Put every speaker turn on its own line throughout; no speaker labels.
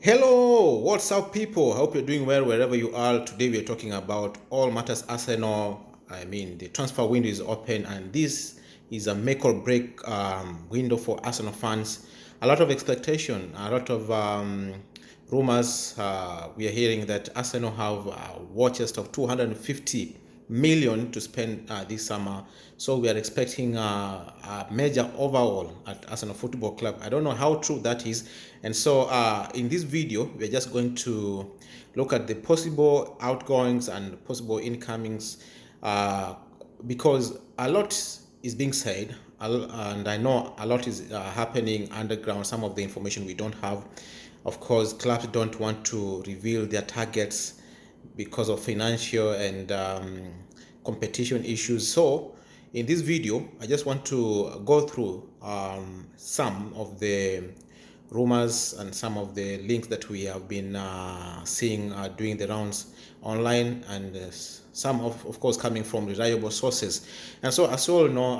Hello, what's up, people? I hope you're doing well wherever you are. Today, we are talking about all matters Arsenal. I mean, the transfer window is open, and this is a make or break window for Arsenal fans. A lot of expectation, a lot of rumors. We are hearing that Arsenal have a war chest of 250 million to spend this summer. So we are expecting a major overhaul at Arsenal Football Club. I don't know how true that is. And so in this video, we're just going to look at the possible outgoings and possible incomings because a lot is being said, and I know a lot is happening underground. Some of the information we don't have. Of course, clubs don't want to reveal their targets because of financial and competition issues. So in this video, I just want to go through some of the rumors and some of the links that we have been seeing doing the rounds online, and some of course coming from reliable sources. And so, as you all know,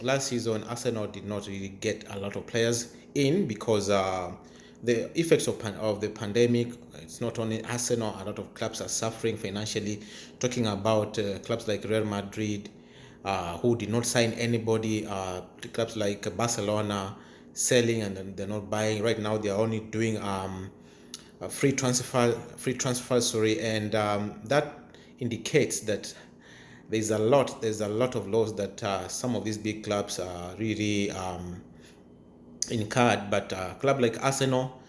last season Arsenal did not really get a lot of players in because the effects of the pandemic. It's not only Arsenal, a lot of clubs are suffering financially. Talking about clubs like Real Madrid, who did not sign anybody, clubs like Barcelona selling and then they're not buying. Right now, they are only doing a free transfer, sorry, and that indicates that there's a lot of loss that some of these big clubs are really incurred. But a club like Arsenal,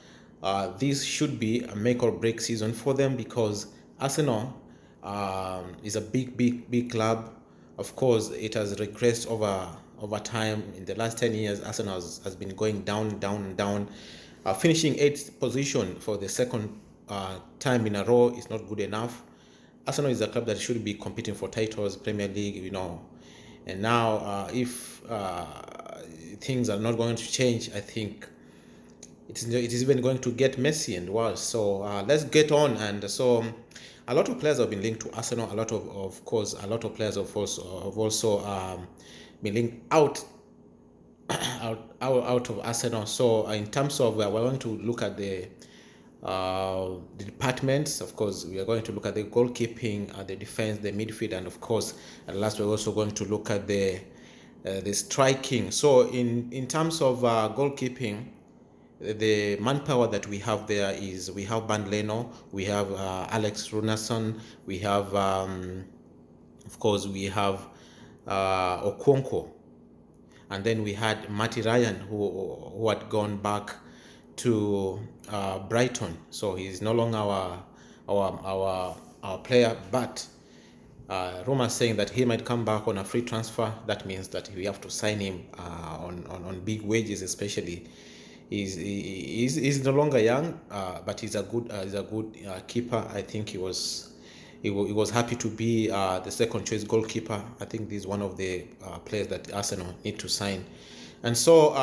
this should be a make or break season for them because Arsenal is a big club. Of course, it has regressed over time. In the last 10 years, Arsenal has been going down. Finishing eighth position for the second time in a row is not good enough. Arsenal is a club that should be competing for titles, Premier League, and now if things are not going to change, I think it is even going to get messy and worse. So let's get on. And so a lot of players have been linked to Arsenal. Of course, a lot of players have also been linked out of Arsenal. So in terms of we're going to look at the departments. Of course, we are going to look at the goalkeeping, the defense, the midfield, and of course, at last we're also going to look at the striking. So in terms of goalkeeping, the manpower that we have there is we have Bernd Leno, we have Alex Runarsson, we have of course we have Okonkwo, and then we had Matty Ryan who had gone back to Brighton, so he's no longer our player, but rumors saying that he might come back on a free transfer. That means that we have to sign him on big wages, especially. He's no longer young, but he's a good keeper. I think he was happy to be the second choice goalkeeper. I think this is one of the players that Arsenal need to sign, and so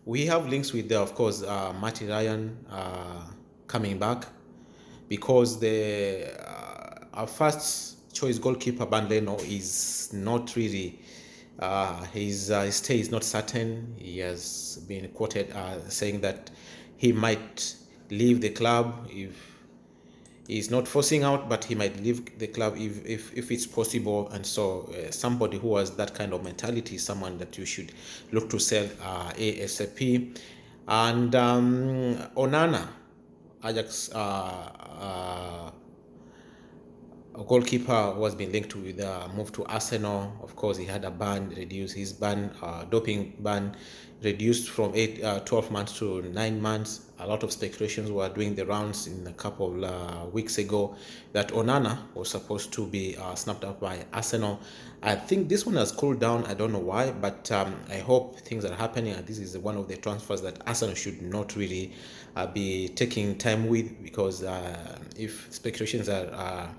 we have links with of course Matty Ryan coming back because our first choice goalkeeper Bernd Leno is not really. His stay is not certain. He has been quoted saying that he might leave the club if he's not forcing out, but he might leave the club if it's possible. And so somebody who has that kind of mentality is someone that you should look to sell ASAP. And Onana, Ajax a goalkeeper who has been linked with move to Arsenal. Of course, he had a ban reduced. His ban, doping ban, reduced from 12 months to 9 months. A lot of speculations were doing the rounds in a couple of weeks ago that Onana was supposed to be snapped up by Arsenal. I think this one has cooled down. I don't know why, but I hope things are happening. And this is one of the transfers that Arsenal should not really be taking time with, because if speculations are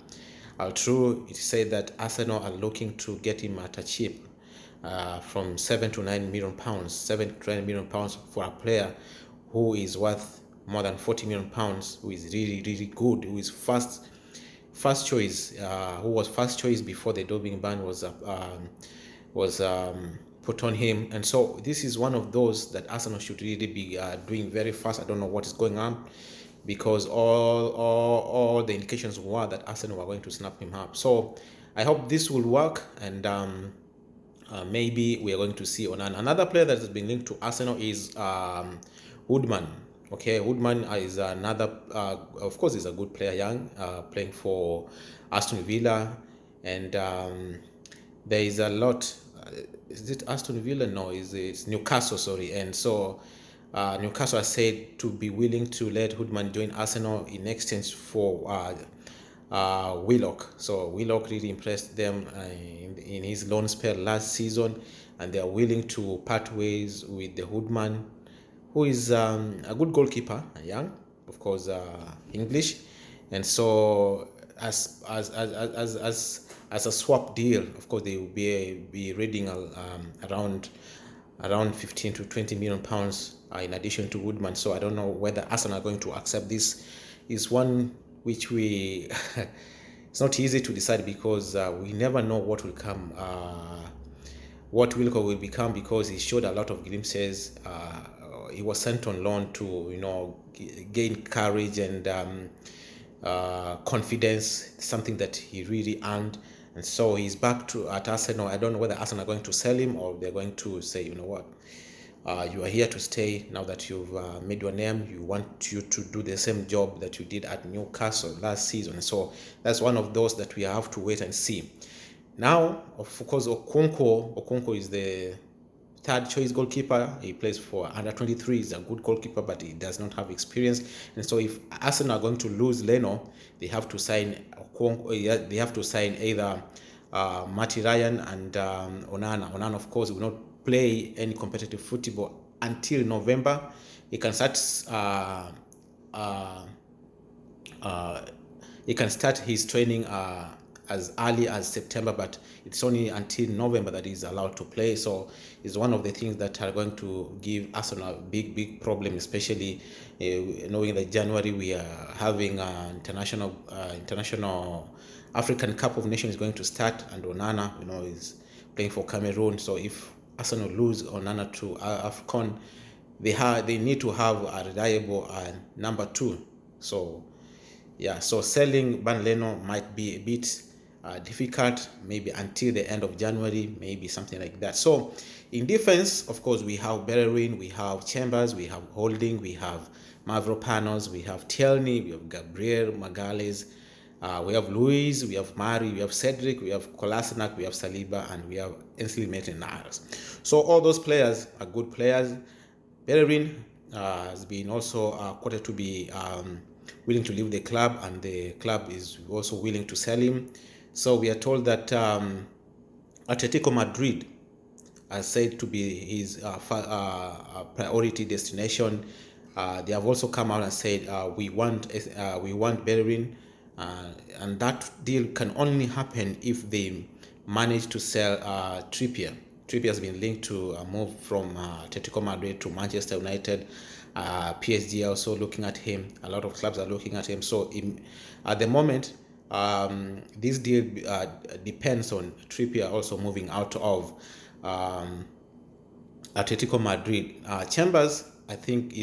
true, it said that Arsenal are looking to get him at a cheap from £7 to £9 million, £7 to £9 million for a player who is worth more than £40 million, who is really good, who is first choice, who was first choice before the doping ban was put on him. And so this is one of those that Arsenal should really be doing very fast. I don't know what is going on, because all the indications were that Arsenal were going to snap him up. So I hope this will work, and maybe we are going to see Onana. Another player that has been linked to Arsenal is Woodman. Okay, Woodman is another, of course, he's a good player, young, playing for Aston Villa, and there is a lot. Is it Aston Villa? No, it's Newcastle, sorry. And so Newcastle has said to be willing to let Woodman join Arsenal in exchange for Willock. So Willock really impressed them in his loan spell last season, and they are willing to part ways with the Woodman, who is a good goalkeeper, young, of course, English, and so as a swap deal, of course, they will be raiding around 15 to 20 million pounds in addition to Woodman. So I don't know whether Arsenal are going to accept this. Is one which we it's not easy to decide, because we never know what will come, what Wilco will become, because he showed a lot of glimpses. He was sent on loan to gain courage and confidence, something that he really earned. And so he's back at Arsenal. I don't know whether Arsenal are going to sell him, or they're going to say, you know what, you are here to stay now that you've made your name. You want you to do the same job that you did at Newcastle last season. So that's one of those that we have to wait and see. Now, of course, Okonkwo is the third choice goalkeeper. He plays for under 23. He's a good goalkeeper, but he does not have experience. And so if Arsenal are going to lose Leno, they have to sign Okonkwo. They have to sign either Matty Ryan and Onana. Onana, of course, will not play any competitive football until November. He can start his training as early as September, but it's only until November that he's allowed to play. So it's one of the things that are going to give Arsenal a big problem, especially knowing that January we are having international African Cup of Nations is going to start, and Onana, is playing for Cameroon. So if Arsenal lose Onana to AFCON, they need to have a reliable number 2. So yeah, so selling Bernd Leno might be a bit difficult, maybe until the end of January, maybe something like that. So in defense, of course, we have Bellerin, we have Chambers, we have Holding, we have Mavropanos, we have Tierney, we have Gabriel Magalhaes, we have Luis, we have Mari, we have Cedric, we have Kolasinac, we have Saliba, and we have Ainsley Maitland-Niles. So all those players are good players. Bellerin has been also quoted to be willing to leave the club, and the club is also willing to sell him. So we are told that Atletico Madrid is said to be his priority destination. They have also come out and said we want Bellerin, and that deal can only happen if they manage to sell Trippier. Trippier has been linked to a move from Atletico Madrid to Manchester United. PSG are also looking at him. A lot of clubs are looking at him. So at the moment, this deal depends on Trippier also moving out of Atletico Madrid. Chambers, I think,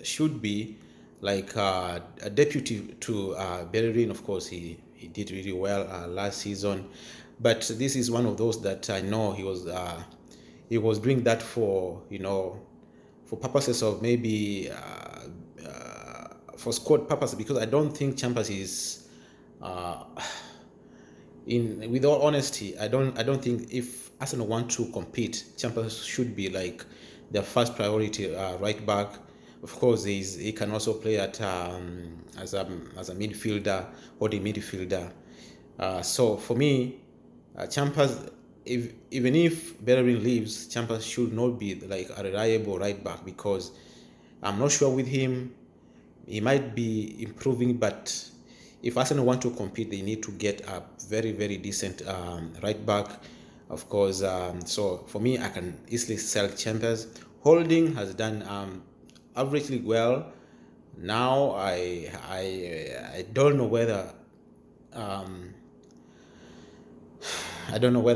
should be like a deputy to Bellerin. Of course, he did really well last season, but this is one of those that I know he was doing that for for purposes of maybe for squad purposes, because I don't think Chambers is with all honesty, I don't think if Arsenal want to compete, Chambers should be like their first priority right back. Of course, he can also play at as a midfielder, holding midfielder. So for me, Chambers, even if Bellerin leaves, Chambers should not be like a reliable right back, because I'm not sure with him. He might be improving, but if Arsenal want to compete, they need to get a very, very decent right back, of course. So for me, I can easily sell Chambers. Holding has done averagely well. Now I don't know whether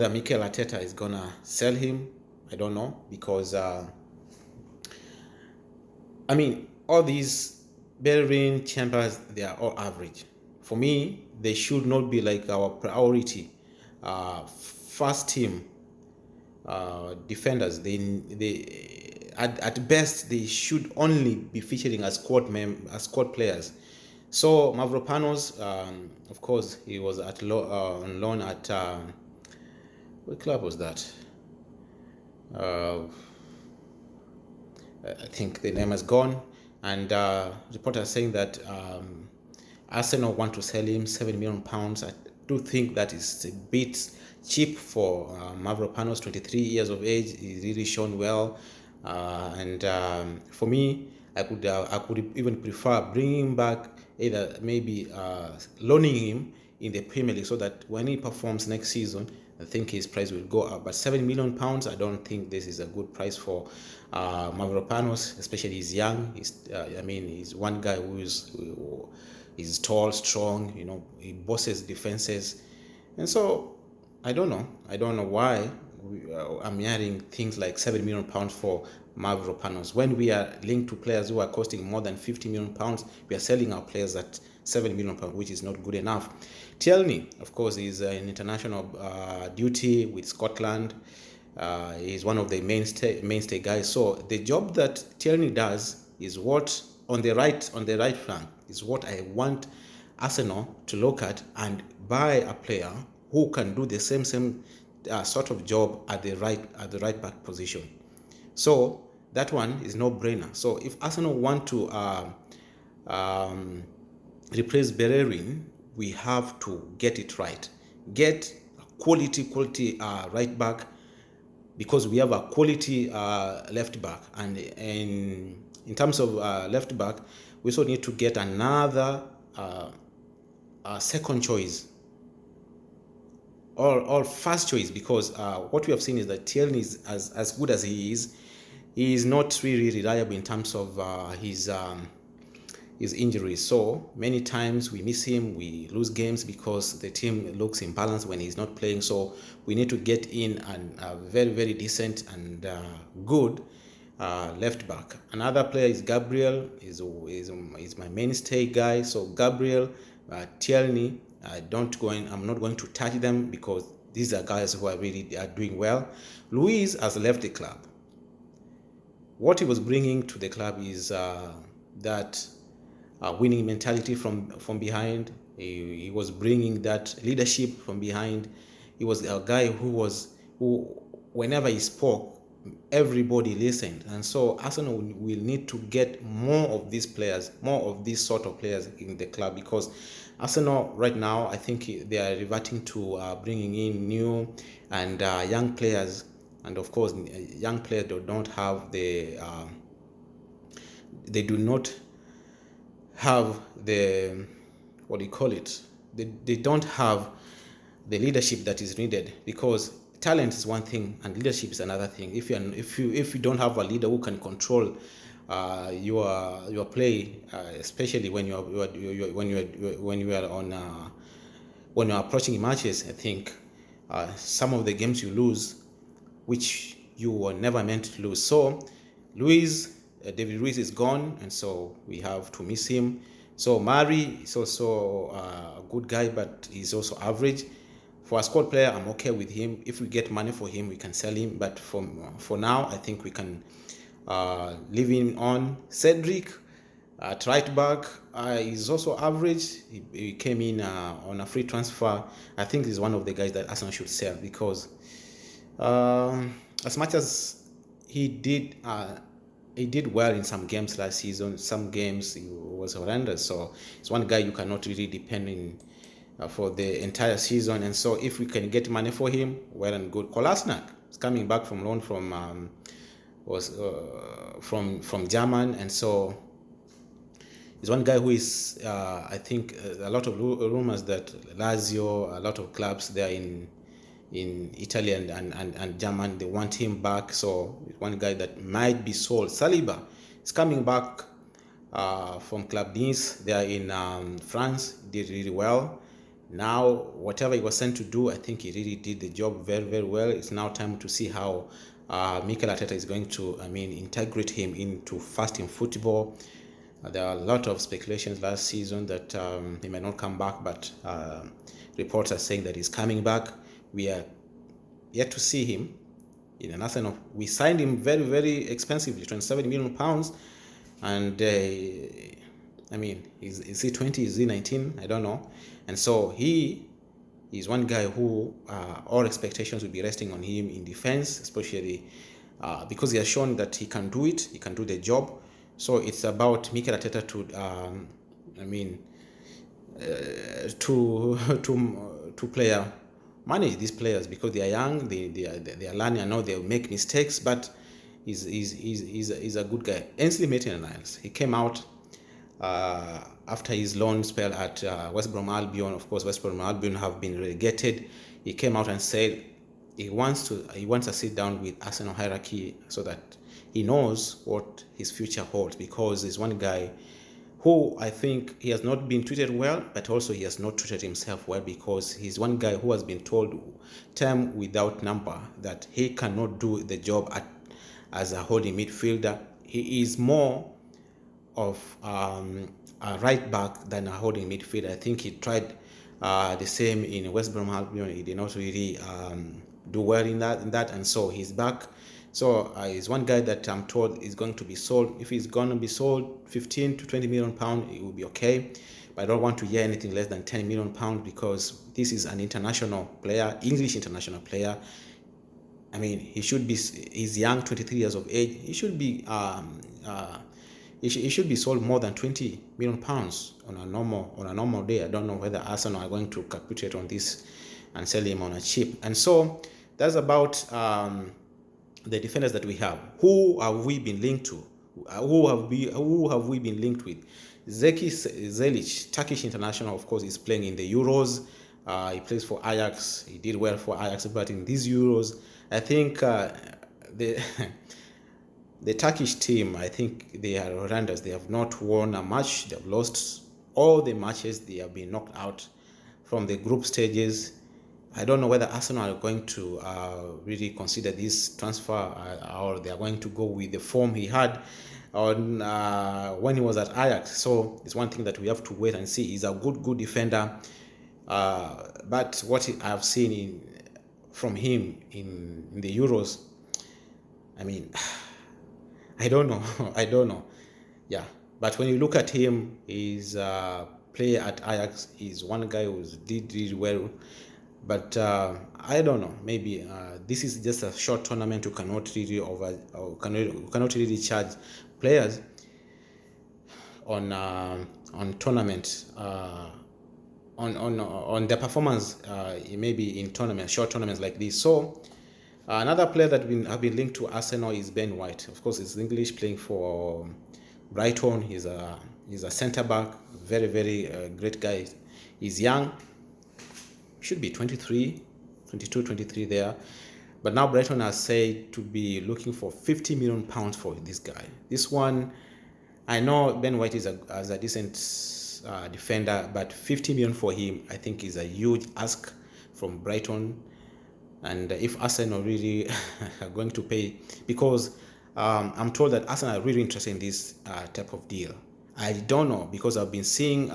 Mikel Arteta is gonna sell him. I don't know, because I mean, all these Bellerin Chambers, they are all average. For me, they should not be like our priority. First team defenders. They at best they should only be featuring as as squad players. So Mavropanos, of course, he was on loan at what club was that? I think the name has gone, and reporters saying that Arsenal want to sell him £7 million. I do think that is a bit cheap for Mavropanos, 23 years of age. He's really shown well, and for me, I could even prefer bringing him back, either maybe loaning him in the Premier League, so that when he performs next season, I think his price will go up. But £7 million, I don't think this is a good price for Mavropanos, especially he's young. He's one guy who is tall, strong. He bosses defenses, and so I don't know why I'm hearing things like £7 million for Mavropanos when we are linked to players who are costing more than £50 million. We are selling our players at £7 million, which is not good enough. Tierney, of course, is in international duty with Scotland. He's one of the mainstay guys. So the job that Tierney does is what on the right flank is what I want Arsenal to look at and buy a player who can do the same sort of job at the right back position. So that one is no brainer. So if Arsenal want to replace Bellerin, we have to get it right. Get a quality right back, because we have a quality left back, and in terms of left back, we also need to get another second choice or first choice, because what we have seen is that Tierney is as good as he is not really reliable in terms of his injuries. So many times we miss him, we lose games because the team looks imbalanced when he's not playing. So we need to get in a very, very decent and good left back. Another player is Gabriel, is my mainstay guy. So Gabriel, Tierney, I'm not going to touch them, because these are guys who are doing well. Luiz has left the club. What he was bringing to the club is that winning mentality from behind. He was bringing that leadership from behind. He was a guy who whenever he spoke, everybody listened. And so Arsenal will need to get more of these players, more of these sort of players in the club, because Arsenal right now, I think they are reverting to bringing in new and young players. And of course, young players don't have they do not have the, what do you call it? They don't have the leadership that is needed, because talent is one thing and leadership is another thing. If you don't have a leader who can control your play, especially when you are approaching matches, I think some of the games you lose, which you were never meant to lose. So David Luiz is gone, and so we have to miss him. So Mari is also a good guy, but he's also average. For a squad player, I'm okay with him. If we get money for him, we can sell him. But for now, I think we can leave him on. Cedric at right back is also average. He came in on a free transfer. I think he's one of the guys that Arsenal should sell, because as much as he did well in some games last season, some games he was horrendous. So it's one guy you cannot really depend on for the entire season. And so if we can get money for him, well and good. Kolasinac is coming back from loan from German, and so he's one guy who is I think a lot of rumors that Lazio, a lot of clubs there in Italy and German, they want him back. So one guy that might be sold. Saliba is coming back from Club Nice. They are in France. Did really well. Now, whatever he was sent to do, I think he really did the job very, very well. It's now time to see how Mikel Arteta is going to, integrate him into first-team football. There are a lot of speculations last season that he may not come back, but reports are saying that he's coming back. We are yet to see him in an Arsenal. We signed him very, very expensively, £27 million, and is he 20? Is he 19? I don't know. And so he is one guy who all expectations will be resting on him in defense, especially because he has shown that he can do it. He can do the job. So it's about Mikel Arteta to manage these players, because they are young, they are learning. I know they'll make mistakes, but he's a good guy. Ainsley Maitland-Niles, he came out after his loan spell at West Brom Albion. Of course, West Brom Albion have been relegated. He came out and said he wants to sit down with Arsenal hierarchy so that he knows what his future holds, because he's one guy who I think he has not been treated well, but also he has not treated himself well, because he's one guy who has been told time without number that he cannot do the job as a holding midfielder. He is more of a right back than a holding midfielder. I think he tried the same in West Brom Albion. He did not really do well in that, and so he's back. So he's one guy that I'm told is going to be sold. If he's going to be sold 15 to 20 million pounds, it will be okay. But I don't want to hear anything less than 10 million pounds, because this is an international player, English international player. He's young, 23 years of age. He should be sold more than 20 million pounds on a normal day. I don't know whether Arsenal are going to capitulate on this and sell him on a cheap. And so that's about the defenders that we have. Who have we been linked to? Who have we been linked with? Zeki Zelic, Turkish international, of course, is playing in the Euros. He plays for Ajax. He did well for Ajax, but in these Euros, I think the Turkish team, I think they are horrendous. They have not won a match. They have lost all the matches. They have been knocked out from the group stages. I don't know whether Arsenal are going to really consider this transfer, or they are going to go with the form he had on when he was at Ajax. So it's one thing that we have to wait and see. He's a good defender, but what I have seen from him in the Euros, I don't know. Yeah, but when you look at him, he's a player at Ajax. He's one guy who did really well. But I don't know. Maybe this is just a short tournament. You cannot cannot really charge players on tournament on their performance. Maybe in short tournaments like this. So another player that have been linked to Arsenal is Ben White. Of course, he's English, playing for Brighton. He's a centre back. Very, very great guy. He's young. Should be 22, 23 there. But now Brighton has said to be looking for £50 million for this guy. This one, I know Ben White is a decent defender, but 50 million for him, I think, is a huge ask from Brighton. And if Arsenal really are going to pay, because I'm told that Arsenal are really interested in this type of deal. I don't know, because I've been seeing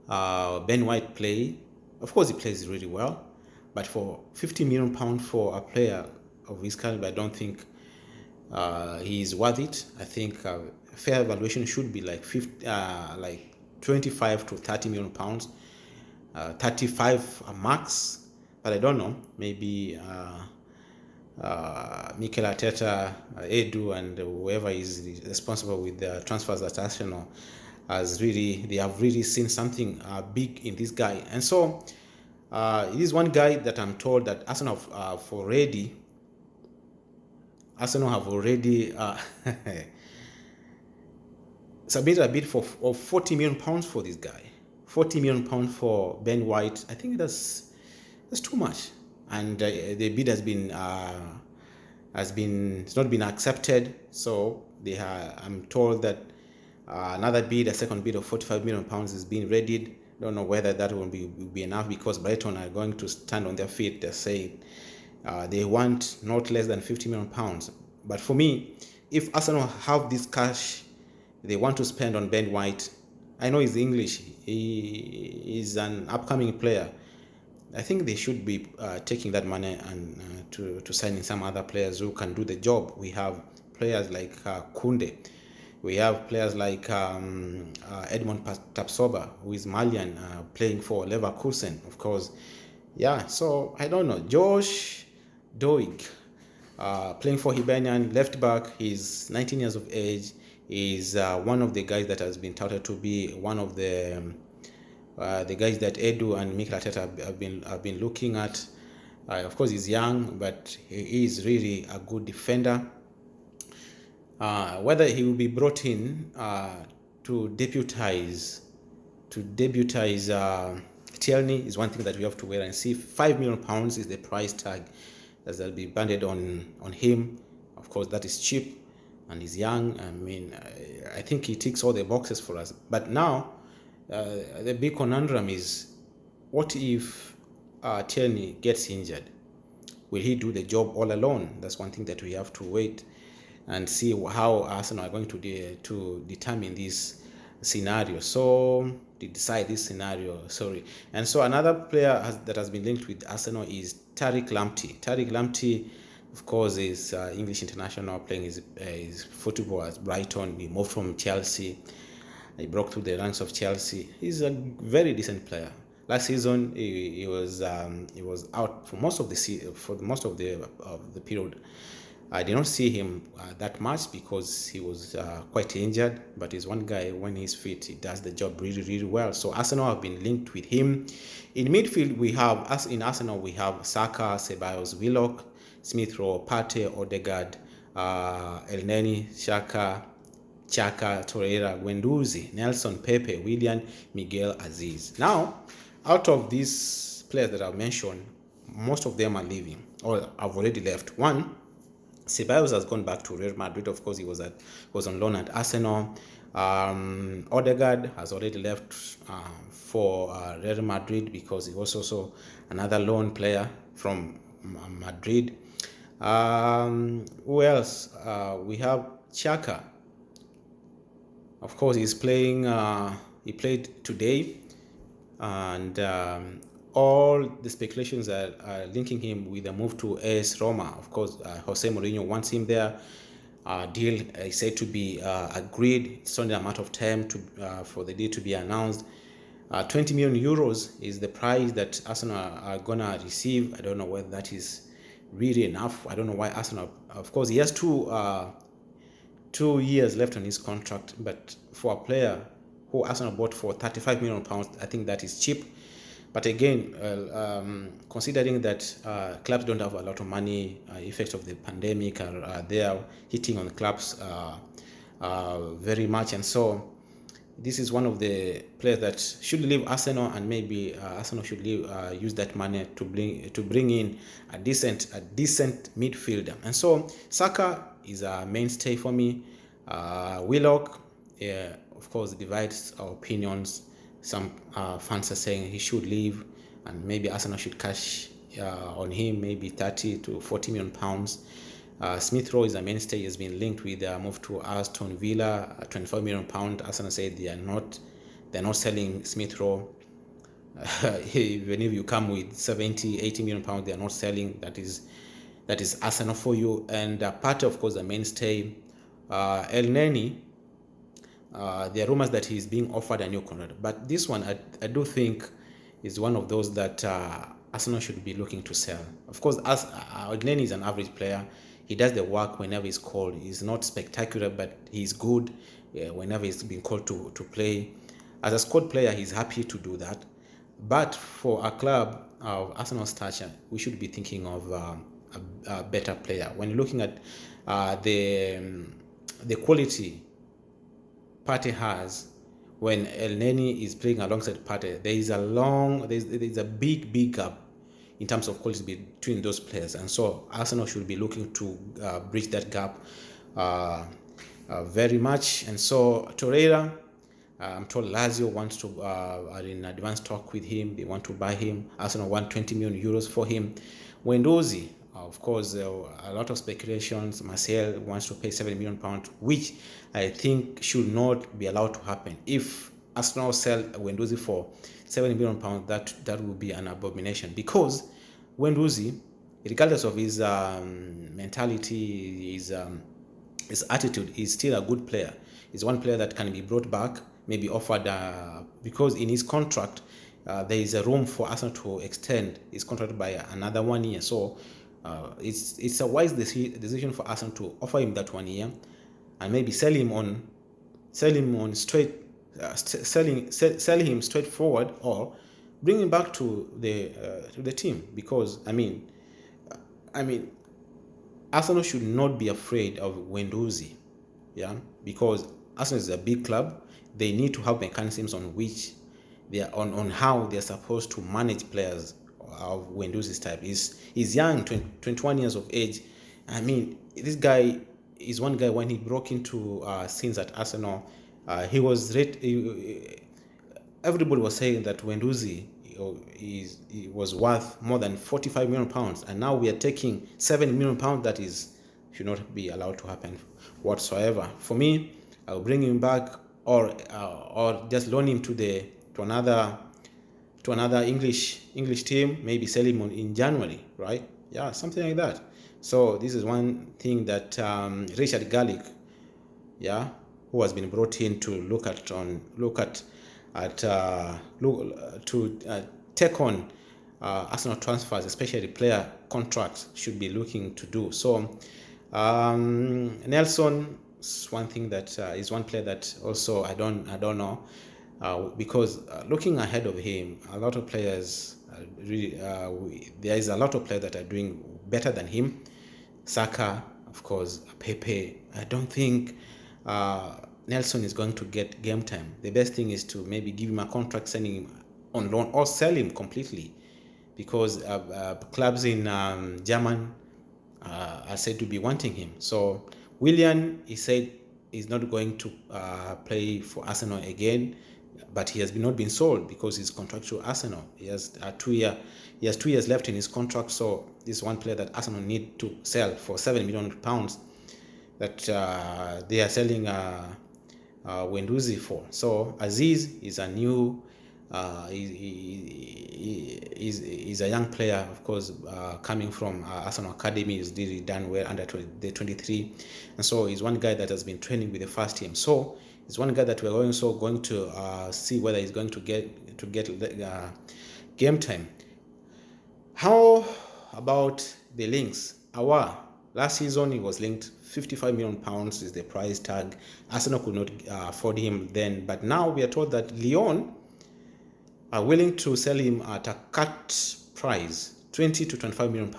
Ben White play. Of course, he plays really well, but for £50 million for a player of his caliber, I don't think he is worth it. I think fair valuation should be like 25 to 30 million pounds, 35 max. But I don't know. Maybe Mikel Arteta, Edu, and whoever is responsible with the transfers at Arsenal they have really seen something big in this guy. And so it is one guy that I'm told that Arsenal have already submitted a bid of 40 million pounds for this guy. 40 million pounds for Ben White. I think that's too much. And the bid has not been accepted. So I'm told that a second bid of 45 million pounds is being readied. Don't know whether that will be enough, because Brighton are going to stand on their feet. They're saying They want not less than 50 million pounds. But for me, if Arsenal have this cash they want to spend on Ben White, I know he's English, he is an upcoming player. I think they should be taking that money and to signing some other players who can do the job. We have players like Kunde. We have players like Edmond Tapsoba, who is Malian, playing for Leverkusen, of course. Yeah, so I don't know. Josh Doig, playing for Hibernian, left back. He's 19 years of age. He's one of the guys that has been touted to be one of the guys that Edu and Mikel Arteta have been looking at. Of course, he's young, but he is really a good defender. Whether he will be brought in to debutize Tierney is one thing that we have to wait and see. £5 million is the price tag that will be banded on him. Of course, that is cheap, and he's young. I mean, I think he ticks all the boxes for us. But now, the big conundrum is, what if Tierney gets injured? Will he do the job all alone? That's one thing that we have to wait and see how Arsenal are going to determine this scenario. So decide this scenario. Sorry. And so another player that has been linked with Arsenal is Tariq Lamptey. Tariq Lamptey, of course, is English international, playing his football at Brighton. He moved from Chelsea. He broke through the ranks of Chelsea. He's a very decent player. Last season, he was out for most of the period. I did not see him that much because he was quite injured, but he's one guy, when he's fit, he does the job really, really well. So Arsenal have been linked with him. In midfield, we have Saka, Ceballos, Willock, Smith Rowe, Partey, Odegaard, Elneny, Xhaka, Torreira, Guendouzi, Nelson, Pepe, Willian, Miguel, Aziz. Now, out of these players that I've mentioned, most of them are leaving or have already left. One, Ceballos has gone back to Real Madrid. Of course, he was on loan at Arsenal. Odegaard has already left for Real Madrid because he was also another loan player from Madrid. Who else? We have Xhaka. Of course, he's playing. He played today, and all the speculations are linking him with a move to AS Roma. Of course, Jose Mourinho wants him there. Deal is said to be agreed. It's only a matter of time for the deal to be announced. 20 million euros is the price that Arsenal are gonna receive. I don't know whether that is really enough. I don't know why Arsenal. Of course, he has 2 years left on his contract, but for a player who Arsenal bought for £35 million, I think that is cheap. But again, considering that clubs don't have a lot of money, effects of the pandemic are there hitting on clubs very much, and so this is one of the players that should leave Arsenal, and maybe Arsenal should use that money to bring in a decent midfielder. And so Saka is a mainstay for me. Willock, of course, divides our opinions. Some fans are saying he should leave, and maybe Arsenal should cash on him, maybe 30 to 40 million pounds. Smith Rowe is a mainstay. He has been linked with a move to Aston Villa, £24 million. Arsenal said they're not selling Smith Rowe. Even if you come with 70, 80 million pounds, they are not selling. That is Arsenal for you. And Partey, of course, a mainstay. Elneny, there are rumors that he's being offered a new contract, but this one I do think is one of those that Arsenal should be looking to sell. Of course, as Elneny is an average player, he does the work whenever he's called. He's not spectacular, but he's good whenever he's been called to play. As a squad player, he's happy to do that. But for a club of Arsenal's stature, we should be thinking of a better player. When you're looking at the quality Partey has, when Elneny is playing alongside Partey, there's a big gap in terms of quality between those players, and so Arsenal should be looking to bridge that gap very much. And so Torreira, I'm told Lazio wants to are in advanced talk with him. They want to buy him. Arsenal want 20 million euros for him. Guendouzi, Of course, a lot of speculations. Marseille wants to pay £7 million, which I think should not be allowed to happen. If Arsenal sell Guendouzi for £7 million, that would be an abomination, because Guendouzi, regardless of his mentality, his attitude, is still a good player. He's one player that can be brought back, maybe offered, because in his contract, there is a room for Arsenal to extend his contract by another 1 year. So it's a wise decision for Arsenal to offer him that 1 year and maybe sell him straightforward, or bring him back to the team. Because I mean, Arsenal should not be afraid of Guendouzi, yeah, because Arsenal is a big club. They need to have mechanisms on which they are on how they are supposed to manage players of Guendouzi's type. He's young, 21 years of age. I mean, this guy is one guy. When he broke into scenes at Arsenal, he was everybody was saying that Guendouzi he was worth more than £45 million, and now we are taking £7 million. That should not be allowed to happen whatsoever. For me, I'll bring him back, or just loan him to another English team, maybe sell him in January, right? Yeah, something like that. So this is one thing that Richard Garlick, yeah, who has been brought in to take on Arsenal transfers, especially player contracts, should be looking to do. So Nelson is one thing that is one player that also I don't know, because looking ahead of him, a lot of players there is a lot of players that are doing better than him. Saka, of course, Pepe. I don't think Nelson is going to get game time. The best thing is to maybe give him a contract, sending him on loan, or sell him completely, because clubs in German are said to be wanting him. So Willian, he said he's not going to play for Arsenal again, but he has not been sold because he's contractual Arsenal. He has 2 years left in his contract. So this is one player that Arsenal need to sell for £7 million that they are selling Guendouzi for. So Aziz is a new he's a young player, of course, coming from Arsenal Academy. He's really done well under the 23, and so he's one guy that has been training with the first team. So he's one guy that we're also going to see whether he's going to get game time. How about the links? Last season he was linked. £55 million is the price tag. Arsenal could not afford him then, but now we are told that Lyon are willing to sell him at a cut price, £20 to £25 million.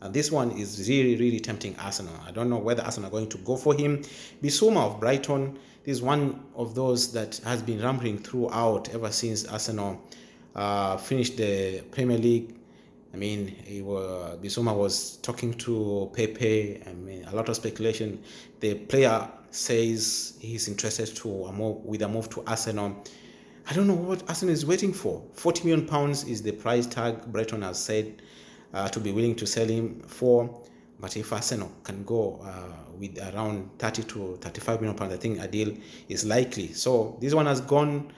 And this one is really, really tempting Arsenal. I don't know whether Arsenal are going to go for him. Bissouma of Brighton is one of those that has been rambling throughout ever since Arsenal finished the Premier League. I mean, Bissouma was talking to Pepe. I mean, a lot of speculation. The player says he's interested with a move to Arsenal. I don't know what Arsenal is waiting for. £40 million is the price tag Brighton has said to be willing to sell him for. But if Arsenal can go with around £30 to £35 million, I think a deal is likely. So this one has cooled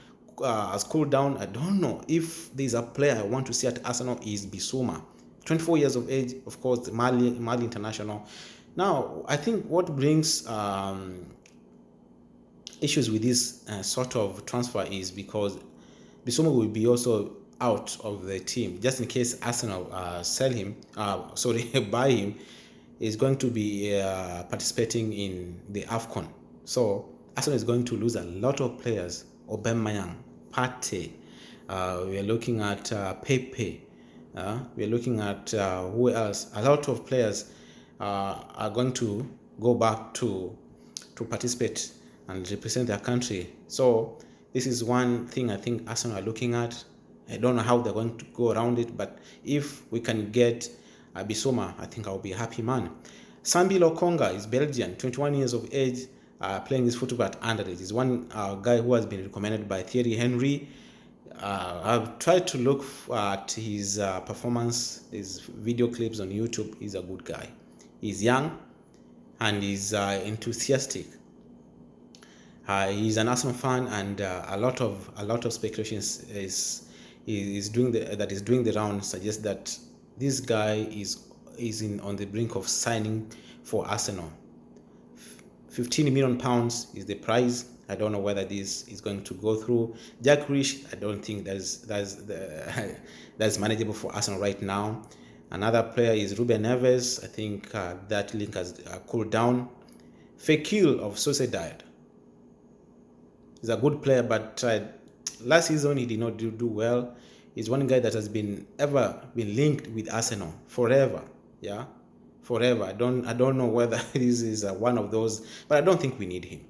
down. I don't know if there's a player I want to see at Arsenal is Bissouma. 24 years of age, of course, Mali international. Now, I think what brings issues with this sort of transfer is because Bissouma will be also out of the team. Just in case Arsenal buy him, is going to be participating in the AFCON. So Arsenal is going to lose a lot of players. Aubameyang, Partey, we are looking at Pepe, we are looking at who else? A lot of players are going to go back to participate and represent their country. So this is one thing I think Arsenal are looking at. I don't know how they're going to go around it, but if we can get Bissouma, I think I'll be a happy man. Sambi Lokonga is Belgian, 21 years of age, playing his football at underage. He's one guy who has been recommended by Thierry Henry. I've tried to look at his performance, his video clips on YouTube. He's a good guy. He's young and he's enthusiastic. He's an Arsenal fan, and a lot of speculations is doing the round suggests that this guy is on the brink of signing for Arsenal. 15 million pounds is the price. I don't know whether this is going to go through. Jack Grealish, I don't think that's manageable for Arsenal right now. Another player is Ruben Neves. I think that link has cooled down. Fekir of Sociedad is a good player, but last season he did not do well. He's one guy that has been linked with Arsenal forever. Yeah, forever. I don't know whether this is one of those, but I don't think we need him.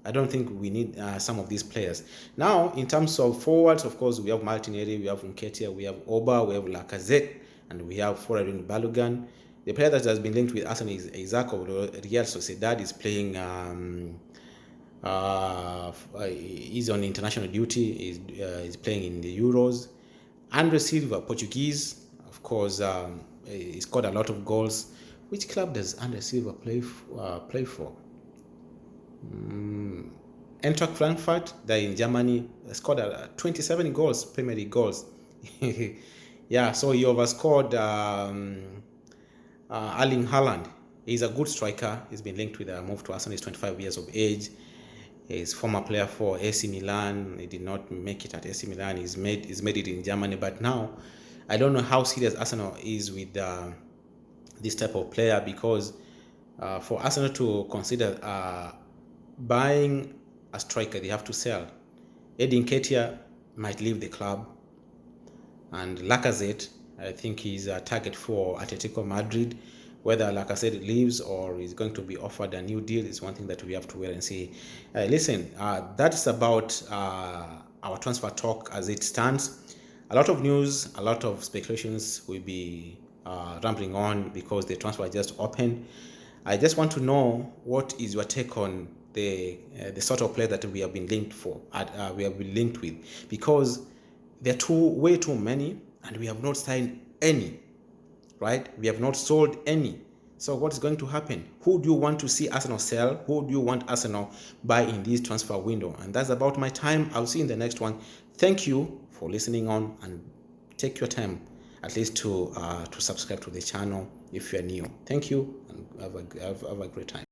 I don't think we need some of these players. Now, in terms of forwards, of course, we have Martinelli, we have Nketiah, we have Oba, we have Lacazette, and we have Folarin Balogun. The player that has been linked with Arsenal is Isaac of Real Sociedad. Is playing. He's on international duty. He's playing in the Euros. Andre Silva, Portuguese, of course, he scored a lot of goals. Which club does Andre Silva play for? Eintracht Frankfurt, they're in Germany, scored 27 goals, Premier League goals. Yeah, so he overscored Erling Haaland. He's a good striker. He's been linked with a move to Arsenal. He's 25 years of age. He's former player for AC Milan. He did not make it at AC Milan. He's made it in Germany, but now I don't know how serious Arsenal is with this type of player, because for Arsenal to consider buying a striker, they have to sell. Eddie Nketiah might leave the club, and Lacazette, I think he's a target for Atletico Madrid. Whether Lacazette leaves or is going to be offered a new deal is one thing that we have to wait and see. Listen, that's about our transfer talk as it stands. A lot of news, a lot of speculations will be rambling on because the transfer just opened. I just want to know, what is your take on the sort of player that we have been linked with, because there are way too many and we have not signed any. Right? We have not sold any. So what is going to happen? Who do you want to see Arsenal sell? Who do you want Arsenal buy in this transfer window? And that's about my time. I'll see you in the next one. Thank you for listening on, and take your time at least to subscribe to the channel if you're new. Thank you, and have a great time.